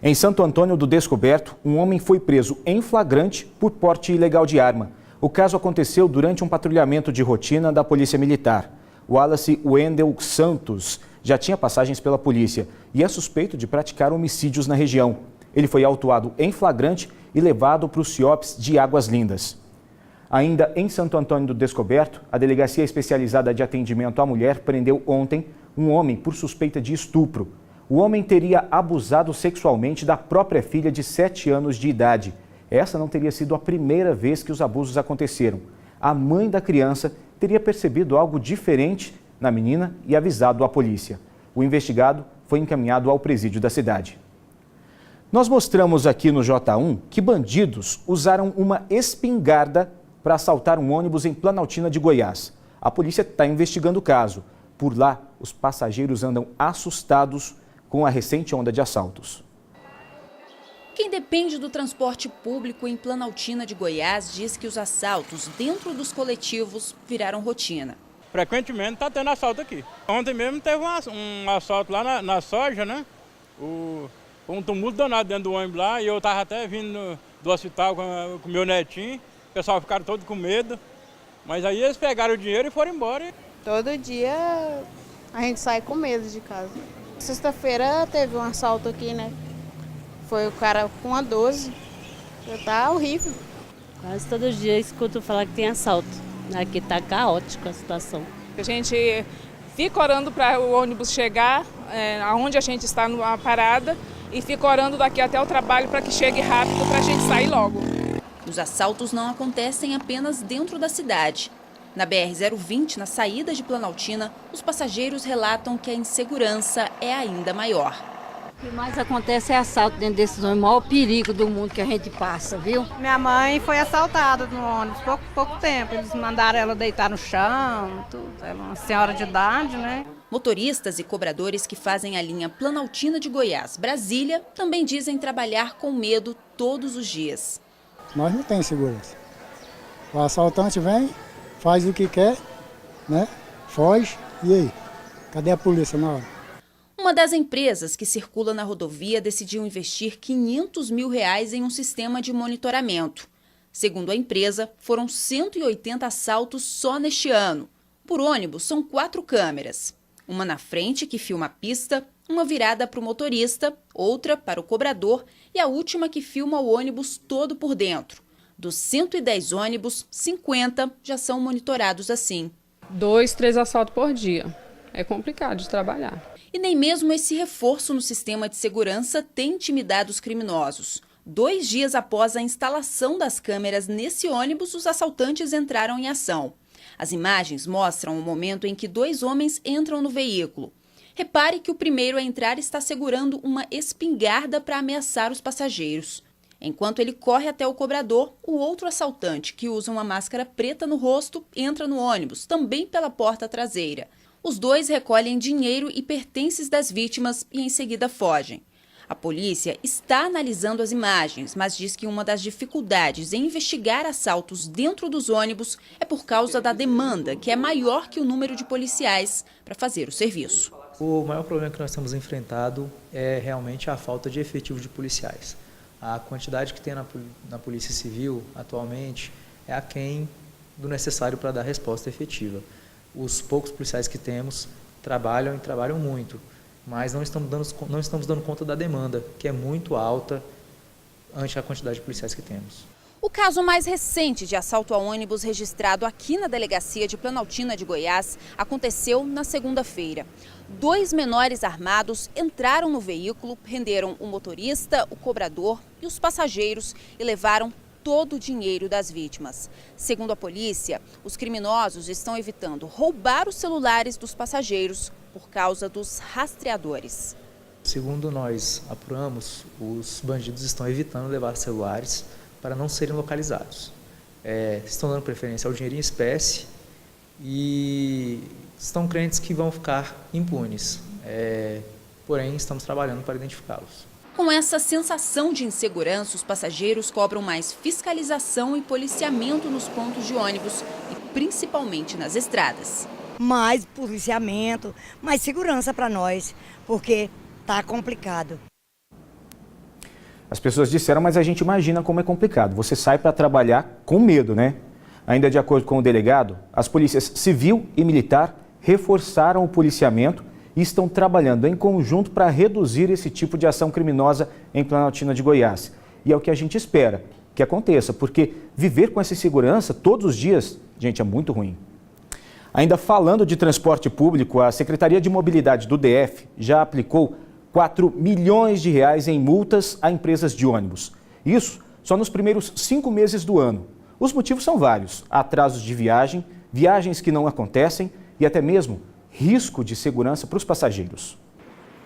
Em Santo Antônio do Descoberto, um homem foi preso em flagrante por porte ilegal de arma. O caso aconteceu durante um patrulhamento de rotina da Polícia Militar. Wallace Wendel Santos já tinha passagens pela polícia e é suspeito de praticar homicídios na região. Ele foi autuado em flagrante e levado para os CIOPs de Águas Lindas. Ainda em Santo Antônio do Descoberto, a Delegacia Especializada de Atendimento à Mulher prendeu ontem um homem por suspeita de estupro. O homem teria abusado sexualmente da própria filha de 7 anos de idade. Essa não teria sido a primeira vez que os abusos aconteceram. A mãe da criança teria percebido algo diferente na menina e avisado a polícia. O investigado foi encaminhado ao presídio da cidade. Nós mostramos aqui no J1 que bandidos usaram uma espingarda para assaltar um ônibus em Planaltina de Goiás. A polícia está investigando o caso. Por lá, os passageiros andam assustados com a recente onda de assaltos. Quem depende do transporte público em Planaltina de Goiás diz que os assaltos dentro dos coletivos viraram rotina. Frequentemente está tendo assalto aqui. Ontem mesmo teve um assalto lá na soja, né? Um tumulto danado dentro do ônibus lá e eu estava até vindo do hospital com meu netinho. O pessoal ficaram todo com medo, mas aí eles pegaram o dinheiro e foram embora. Todo dia a gente sai com medo de casa. Sexta-feira teve um assalto aqui, né? Foi o cara com a 12. Tá horrível. Quase todo dia escuto falar que tem assalto. Aqui tá caótico a situação. A gente fica orando para o ônibus chegar aonde a gente está numa parada e fica orando daqui até o trabalho para que chegue rápido para a gente sair logo. Os assaltos não acontecem apenas dentro da cidade. Na BR-020, na saída de Planaltina, os passageiros relatam que a insegurança é ainda maior. O que mais acontece é assalto dentro desses ônibus, o maior perigo do mundo que a gente passa, viu? Minha mãe foi assaltada no ônibus pouco tempo. Eles mandaram ela deitar no chão, tudo. Ela é uma senhora de idade, né? Motoristas e cobradores que fazem a linha Planaltina de Goiás-Brasília também dizem trabalhar com medo todos os dias. Nós não temos segurança. O assaltante vem, faz o que quer, né? Foge, e aí? Cadê a polícia na hora? Uma das empresas que circula na rodovia decidiu investir R$500 mil em um sistema de monitoramento. Segundo a empresa, foram 180 assaltos só neste ano. Por ônibus, são 4 câmeras. Uma na frente, que filma a pista, uma virada para o motorista, outra para o cobrador e a última que filma o ônibus todo por dentro. Dos 110 ônibus, 50 já são monitorados assim. 2, 3 assaltos por dia. É complicado de trabalhar. E nem mesmo esse reforço no sistema de segurança tem intimidado os criminosos. 2 dias após a instalação das câmeras nesse ônibus, os assaltantes entraram em ação. As imagens mostram o momento em que 2 homens entram no veículo. Repare que o primeiro a entrar está segurando uma espingarda para ameaçar os passageiros. Enquanto ele corre até o cobrador, o outro assaltante, que usa uma máscara preta no rosto, entra no ônibus, também pela porta traseira. Os 2 recolhem dinheiro e pertences das vítimas e em seguida fogem. A polícia está analisando as imagens, mas diz que uma das dificuldades em investigar assaltos dentro dos ônibus é por causa da demanda, que é maior que o número de policiais para fazer o serviço. O maior problema que nós temos enfrentado é realmente a falta de efetivo de policiais. A quantidade que tem na Polícia Civil atualmente é aquém do necessário para dar resposta efetiva. Os poucos policiais que temos trabalham e trabalham muito, mas não estamos dando conta da demanda, que é muito alta ante a quantidade de policiais que temos. O caso mais recente de assalto a ônibus registrado aqui na delegacia de Planaltina de Goiás aconteceu na segunda-feira. 2 menores armados entraram no veículo, prenderam o motorista, o cobrador e os passageiros e levaram todo o dinheiro das vítimas. Segundo a polícia, os criminosos estão evitando roubar os celulares dos passageiros por causa dos rastreadores. Segundo nós apuramos, os bandidos estão evitando levar celulares para não serem localizados. Estão dando preferência ao dinheiro em espécie e estão crentes que vão ficar impunes. Porém, estamos trabalhando para identificá-los. Com essa sensação de insegurança, os passageiros cobram mais fiscalização e policiamento nos pontos de ônibus e principalmente nas estradas. Mais policiamento, mais segurança para nós, porque tá complicado. As pessoas disseram, mas a gente imagina como é complicado. Você sai para trabalhar com medo, né? Ainda de acordo com o delegado, as polícias civil e militar reforçaram o policiamento e estão trabalhando em conjunto para reduzir esse tipo de ação criminosa em Planaltina de Goiás. E é o que a gente espera que aconteça, porque viver com essa insegurança todos os dias, gente, é muito ruim. Ainda falando de transporte público, a Secretaria de Mobilidade do DF já aplicou 4 milhões de reais em multas a empresas de ônibus. Isso só nos primeiros 5 meses do ano. Os motivos são vários: atrasos de viagem, viagens que não acontecem e até mesmo risco de segurança para os passageiros.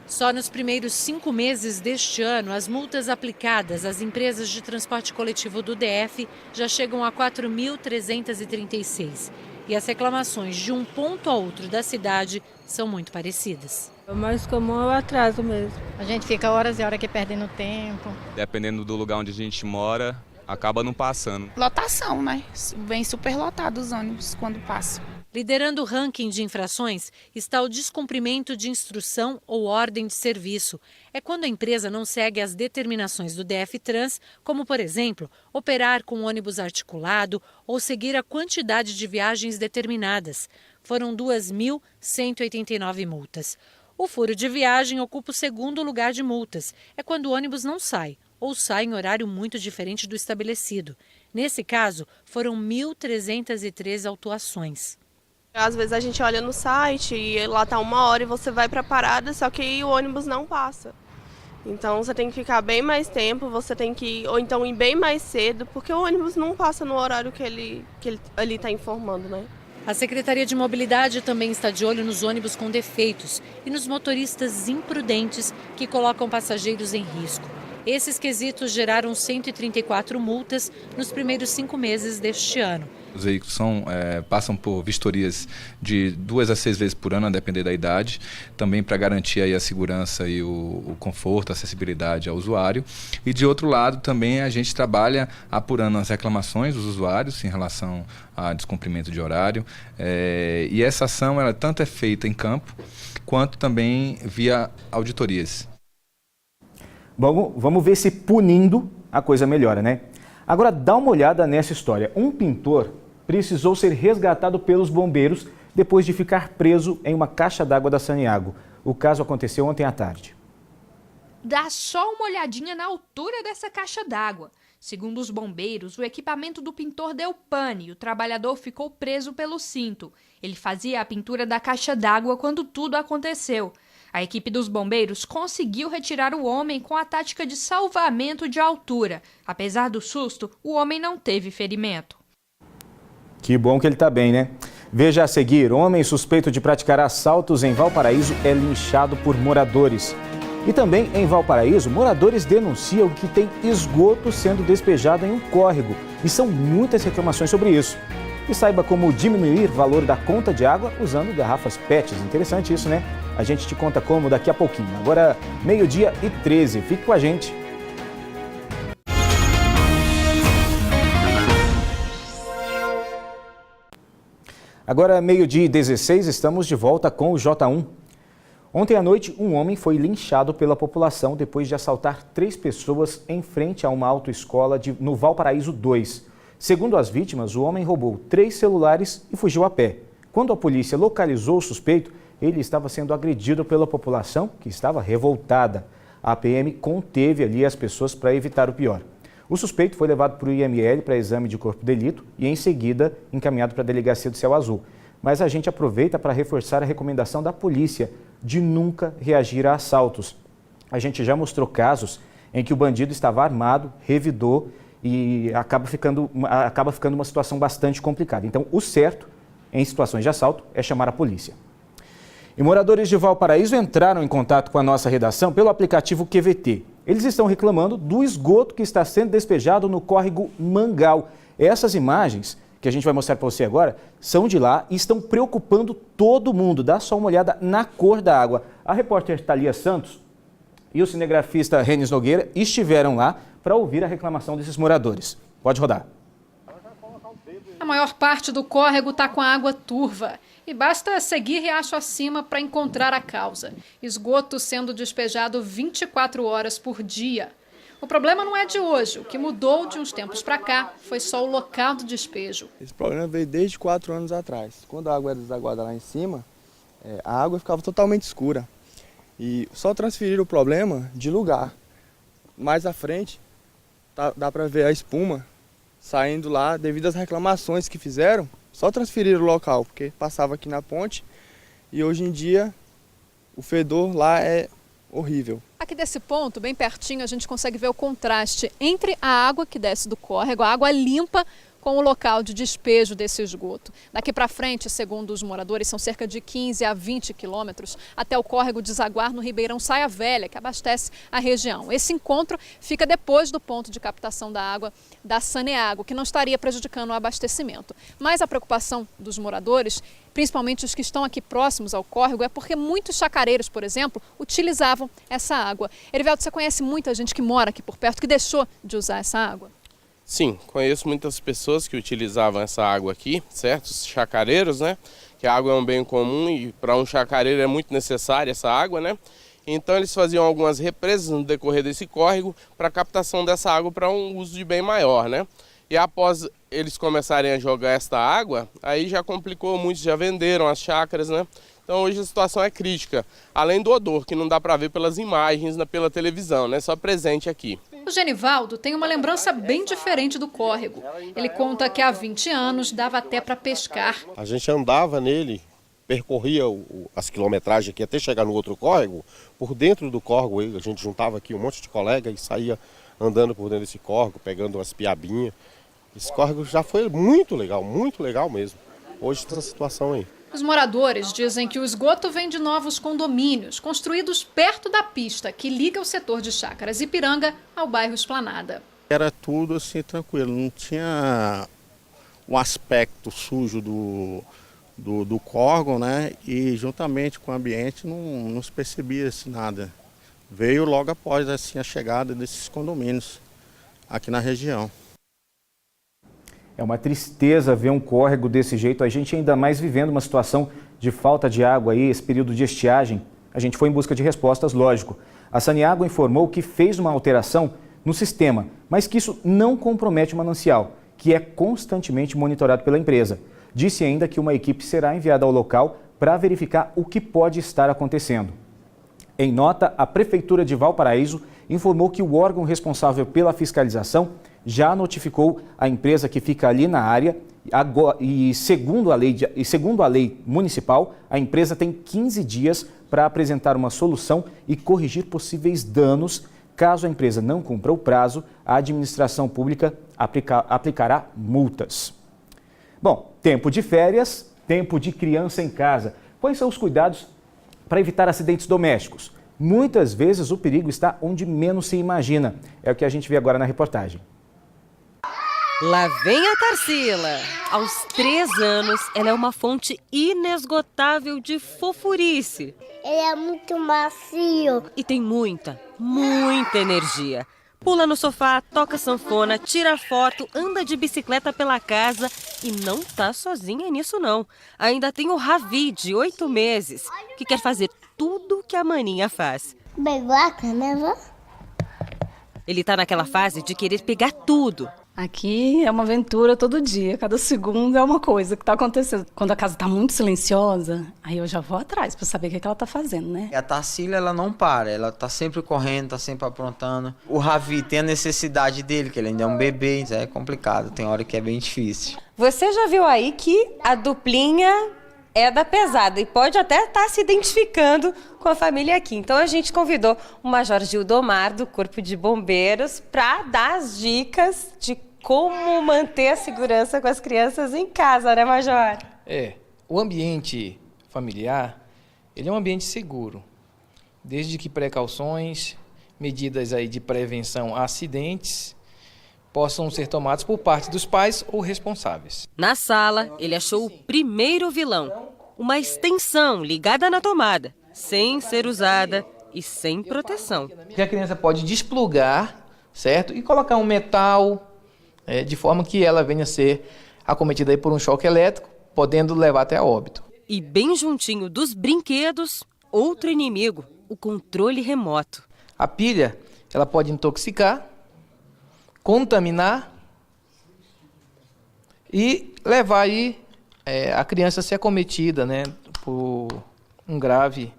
Só nos primeiros 5 meses deste ano, as multas aplicadas às empresas de transporte coletivo do DF já chegam a 4.336. E as reclamações de um ponto a outro da cidade são muito parecidas. O mais comum é o atraso mesmo. A gente fica horas e horas aqui perdendo tempo. Dependendo do lugar onde a gente mora, acaba não passando. Lotação, né? Vem super lotado os ônibus quando passam. Liderando o ranking de infrações está o descumprimento de instrução ou ordem de serviço. É quando a empresa não segue as determinações do DF-Trans, como, por exemplo, operar com ônibus articulado ou seguir a quantidade de viagens determinadas. Foram 2.189 multas. O furo de viagem ocupa o segundo lugar de multas. É quando o ônibus não sai ou sai em horário muito diferente do estabelecido. Nesse caso, foram 1.303 autuações. Às vezes a gente olha no site e lá tá 1 hora e você vai para a parada, só que o ônibus não passa. Então você tem que ficar bem mais tempo, você tem que ou então ir bem mais cedo, porque o ônibus não passa no horário que ele ali está informando, né? A Secretaria de Mobilidade também está de olho nos ônibus com defeitos e nos motoristas imprudentes que colocam passageiros em risco. Esses quesitos geraram 134 multas nos primeiros 5 meses deste ano. Os veículos passam por vistorias de 2 a 6 vezes por ano, a depender da idade, também para garantir aí a segurança e o conforto, a acessibilidade ao usuário. E de outro lado, também a gente trabalha apurando as reclamações dos usuários em relação a descumprimento de horário. E essa ação ela tanto é feita em campo, quanto também via auditorias. Bom, vamos ver se punindo a coisa melhora, né? Agora dá uma olhada nessa história. Um pintor precisou ser resgatado pelos bombeiros depois de ficar preso em uma caixa d'água da Saniago. O caso aconteceu ontem à tarde. Dá só uma olhadinha na altura dessa caixa d'água. Segundo os bombeiros, o equipamento do pintor deu pane e o trabalhador ficou preso pelo cinto. Ele fazia a pintura da caixa d'água quando tudo aconteceu. A equipe dos bombeiros conseguiu retirar o homem com a tática de salvamento de altura. Apesar do susto, o homem não teve ferimento. Que bom que ele está bem, né? Veja a seguir: homem suspeito de praticar assaltos em Valparaíso é linchado por moradores. E também em Valparaíso, moradores denunciam que tem esgoto sendo despejado em um córrego. E são muitas reclamações sobre isso. E saiba como diminuir o valor da conta de água usando garrafas PETs. Interessante isso, né? A gente te conta como daqui a pouquinho. Agora, 12h13. Fique com a gente. Agora, 12h16, estamos de volta com o J1. Ontem à noite, um homem foi linchado pela população depois de assaltar 3 pessoas em frente a uma autoescola no Valparaíso 2. Segundo as vítimas, o homem roubou 3 celulares e fugiu a pé. Quando a polícia localizou o suspeito, ele estava sendo agredido pela população, que estava revoltada. A PM conteve ali as pessoas para evitar o pior. O suspeito foi levado para o IML para exame de corpo de delito e, em seguida, encaminhado para a delegacia do Céu Azul. Mas a gente aproveita para reforçar a recomendação da polícia de nunca reagir a assaltos. A gente já mostrou casos em que o bandido estava armado, revidou e acaba ficando uma situação bastante complicada. Então, o certo, em situações de assalto, é chamar a polícia. E moradores de Valparaíso entraram em contato com a nossa redação pelo aplicativo QVT. Eles estão reclamando do esgoto que está sendo despejado no córrego Mangal. Essas imagens, que a gente vai mostrar para você agora, são de lá e estão preocupando todo mundo. Dá só uma olhada na cor da água. A repórter Thalia Santos e o cinegrafista Renis Nogueira estiveram lá para ouvir a reclamação desses moradores. Pode rodar. A maior parte do córrego está com a água turva e basta seguir riacho acima para encontrar a causa. Esgoto sendo despejado 24 horas por dia. O problema não é de hoje. O que mudou de uns tempos para cá foi só o local do despejo. Esse problema veio desde 4 anos atrás. Quando a água era desaguada lá em cima, a água ficava totalmente escura. E só transferir o problema de lugar. Mais à frente, dá para ver a espuma saindo lá devido às reclamações que fizeram. Só transferir o local, porque passava aqui na ponte e hoje em dia o fedor lá é horrível. Aqui desse ponto, bem pertinho, a gente consegue ver o contraste entre a água que desce do córrego, a água limpa, com o local de despejo desse esgoto. Daqui para frente, segundo os moradores, são cerca de 15 a 20 quilômetros até o córrego desaguar no Ribeirão Saia Velha, que abastece a região. Esse encontro fica depois do ponto de captação da água da Saneago, que não estaria prejudicando o abastecimento. Mas a preocupação dos moradores, principalmente os que estão aqui próximos ao córrego, é porque muitos chacareiros, por exemplo, utilizavam essa água. Erivelto, você conhece muita gente que mora aqui por perto que deixou de usar essa água? Sim, conheço muitas pessoas que utilizavam essa água aqui, certo? Os chacareiros, né? Que a água é um bem comum e para um chacareiro é muito necessária essa água, né? Então eles faziam algumas represas no decorrer desse córrego para captação dessa água para um uso de bem maior, né? E após eles começarem a jogar esta água, aí já complicou, muitos já venderam as chácaras, né? Então hoje a situação é crítica, além do odor, que não dá para ver pelas imagens, pela televisão, né? Só presente aqui. O Genivaldo tem uma lembrança bem diferente do córrego. Ele conta que há 20 anos dava até para pescar. A gente andava nele, percorria as quilometragens aqui até chegar no outro córrego. Por dentro do córrego, a gente juntava aqui um monte de colega e saía andando por dentro desse córrego, pegando umas piabinhas. Esse córrego já foi muito legal mesmo. Hoje tem essa situação aí. Os moradores dizem que o esgoto vem de novos condomínios, construídos perto da pista que liga o setor de Chácaras Ipiranga ao bairro Esplanada. Era tudo assim tranquilo, não tinha um aspecto sujo do córrego, né? E juntamente com o ambiente não se percebia assim, nada. Veio logo após assim, a chegada desses condomínios aqui na região. É uma tristeza ver um córrego desse jeito, a gente ainda mais vivendo uma situação de falta de água aí, esse período de estiagem. A gente foi em busca de respostas, lógico. A Saneago informou que fez uma alteração no sistema, mas que isso não compromete o manancial, que é constantemente monitorado pela empresa. Disse ainda que uma equipe será enviada ao local para verificar o que pode estar acontecendo. Em nota, a Prefeitura de Valparaíso informou que o órgão responsável pela fiscalização já notificou a empresa que fica ali na área e segundo a lei municipal, a empresa tem 15 dias para apresentar uma solução e corrigir possíveis danos. Caso a empresa não cumpra o prazo, a administração pública aplicará multas. Bom, tempo de férias, tempo de criança em casa. Quais são os cuidados para evitar acidentes domésticos? Muitas vezes o perigo está onde menos se imagina. É o que a gente vê agora na reportagem. Lá vem a Tarsila. Aos 3 anos, ela é uma fonte inesgotável de fofurice. Ele é muito macio. E tem muita energia. Pula no sofá, toca sanfona, tira foto, anda de bicicleta pela casa e não tá sozinha nisso não. Ainda tem o Ravi, de 8 meses, que quer fazer tudo que a maninha faz. Begoca, né, vó? Ele tá naquela fase de querer pegar tudo. Aqui é uma aventura todo dia, cada segundo é uma coisa que tá acontecendo. Quando a casa tá muito silenciosa, aí eu já vou atrás pra saber o que ela tá fazendo, né? A Tarsila, ela não para, ela tá sempre correndo, tá sempre aprontando. O Ravi tem a necessidade dele, que ele ainda é um bebê, então é complicado, tem hora que é bem difícil. Você já viu aí que a duplinha é da pesada e pode até estar se identificando com a família aqui. Então a gente convidou o Major Gildomar, do Corpo de Bombeiros, para dar as dicas de como manter a segurança com as crianças em casa, né, Major? O ambiente familiar, ele é um ambiente seguro, desde que precauções, medidas aí de prevenção a acidentes, possam ser tomados por parte dos pais ou responsáveis. Na sala, ele achou o primeiro vilão, uma extensão ligada na tomada, sem ser usada e sem proteção. A criança pode desplugar, certo? E colocar um metal, de forma que ela venha a ser acometida aí por um choque elétrico, podendo levar até a óbito. E bem juntinho dos brinquedos, outro inimigo, o controle remoto. A pilha, ela pode intoxicar, contaminar e levar aí a criança a ser acometida, né, por um grave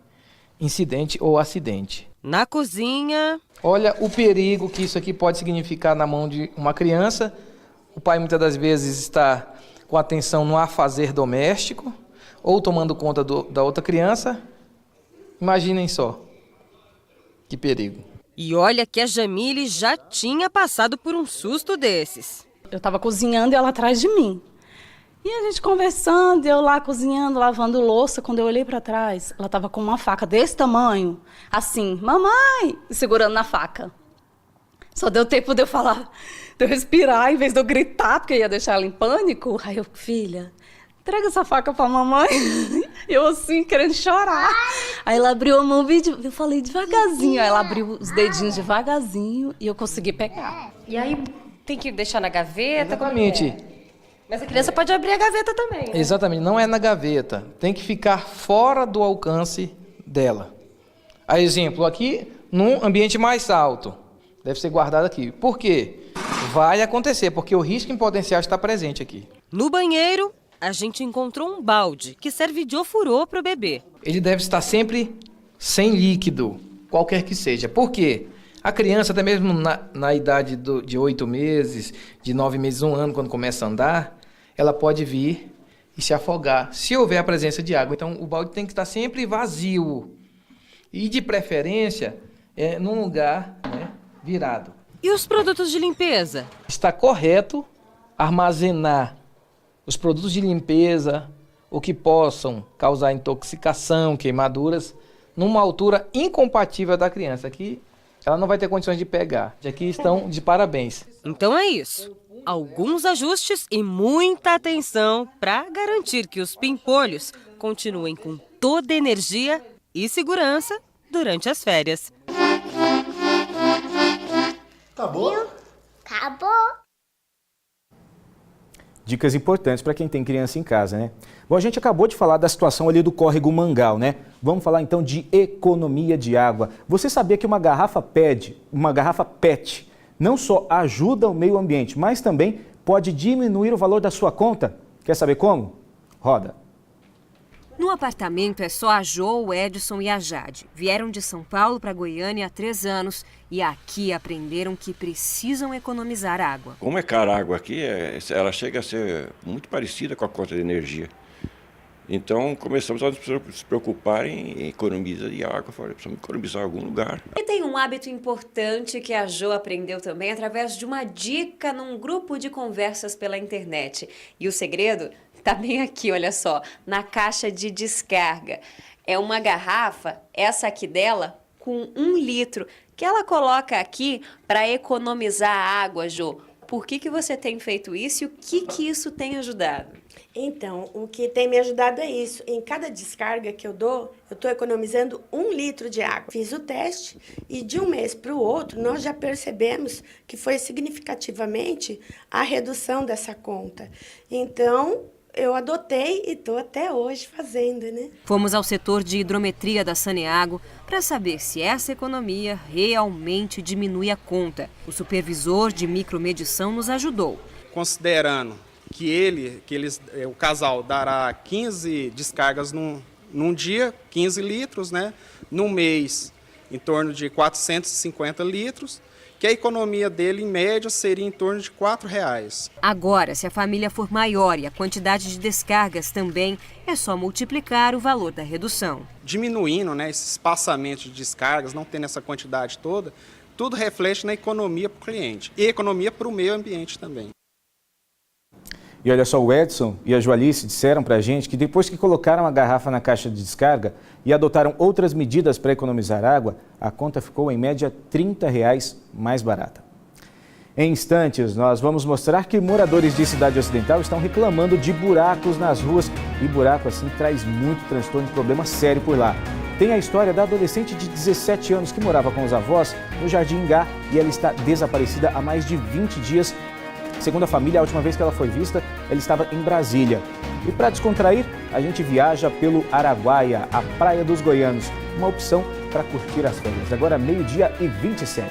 incidente ou acidente. Na cozinha... Olha o perigo que isso aqui pode significar na mão de uma criança. O pai muitas das vezes está com atenção no afazer doméstico ou tomando conta da outra criança. Imaginem só, que perigo. E olha que a Jamile já tinha passado por um susto desses. Eu estava cozinhando e ela atrás de mim. E a gente conversando, eu lá cozinhando, lavando louça. Quando eu olhei para trás, ela estava com uma faca desse tamanho, assim, mamãe, segurando na faca. Só deu tempo de eu falar, de eu respirar, em vez de eu gritar, porque eu ia deixar ela em pânico. Aí eu, filha, entrega essa faca pra mamãe. Eu assim, querendo chorar. Aí ela abriu a mão, eu falei devagarzinho. Aí ela abriu os dedinhos devagarzinho e eu consegui pegar. E aí tem que deixar na gaveta? Exatamente. Mas a criança pode abrir a gaveta também, né? Exatamente, não é na gaveta. Tem que ficar fora do alcance dela. A exemplo, aqui, num ambiente mais alto. Deve ser guardado aqui. Por quê? Vai acontecer, porque o risco em potencial está presente aqui. No banheiro, a gente encontrou um balde que serve de ofurô para o bebê. Ele deve estar sempre sem líquido, qualquer que seja. Por quê? A criança, até mesmo na idade de 8 meses, de 9 meses, 1 ano, quando começa a andar, ela pode vir e se afogar, se houver a presença de água. Então, o balde tem que estar sempre vazio. E, de preferência, num lugar, né, virado. E os produtos de limpeza? Está correto armazenar os produtos de limpeza, o que possam causar intoxicação, queimaduras, numa altura incompatível da criança, que ela não vai ter condições de pegar. De aqui estão de parabéns. Então é isso. Alguns ajustes e muita atenção para garantir que os pimpolhos continuem com toda a energia e segurança durante as férias. Acabou? Acabou. Dicas importantes para quem tem criança em casa, né? Bom, a gente acabou de falar da situação ali do córrego Mangal, né? Vamos falar então de economia de água. Você sabia que uma garrafa PET, não só ajuda o meio ambiente, mas também pode diminuir o valor da sua conta? Quer saber como? Roda. No apartamento é só a Jo, o Edson e a Jade. Vieram de São Paulo para Goiânia há 3 anos e aqui aprenderam que precisam economizar água. Como é cara a água aqui, ela chega a ser muito parecida com a conta de energia. Então começamos a se preocupar em economia de água, precisamos economizar em algum lugar. E tem um hábito importante que a Jo aprendeu também através de uma dica num grupo de conversas pela internet. E o segredo tá bem aqui, olha só, na caixa de descarga. É uma garrafa, essa aqui dela, com 1 litro, que ela coloca aqui para economizar água, Jo. Por que você tem feito isso e o que isso tem ajudado? Então, o que tem me ajudado é isso. Em cada descarga que eu dou, eu estou economizando 1 litro de água. Fiz o teste e de um mês para o outro, nós já percebemos que foi significativamente a redução dessa conta. Então, eu adotei e estou até hoje fazendo, né? Fomos ao setor de hidrometria da Saneago para saber se essa economia realmente diminui a conta. O supervisor de micromedição nos ajudou. Considerando que o casal dará 15 descargas num dia, 15 litros, né? Num mês, em torno de 450 litros, que a economia dele, em média, seria em torno de R$4. Agora, se a família for maior e a quantidade de descargas também, é só multiplicar o valor da redução. Diminuindo, né, esse espaçamento de descargas, não tendo essa quantidade toda, tudo reflete na economia para o cliente e economia para o meio ambiente também. E olha só, o Edson e a Joalice disseram para a gente que depois que colocaram a garrafa na caixa de descarga e adotaram outras medidas para economizar água, a conta ficou em média R$30 mais barata. Em instantes, nós vamos mostrar que moradores de Cidade Ocidental estão reclamando de buracos nas ruas e buraco assim traz muito transtorno e problema sério por lá. Tem a história da adolescente de 17 anos que morava com os avós no Jardim Ingá e ela está desaparecida há mais de 20 dias. Segundo a família, a última vez que ela foi vista, ela estava em Brasília. E para descontrair, a gente viaja pelo Araguaia, a Praia dos Goianos. Uma opção para curtir as férias. Agora, 12h27.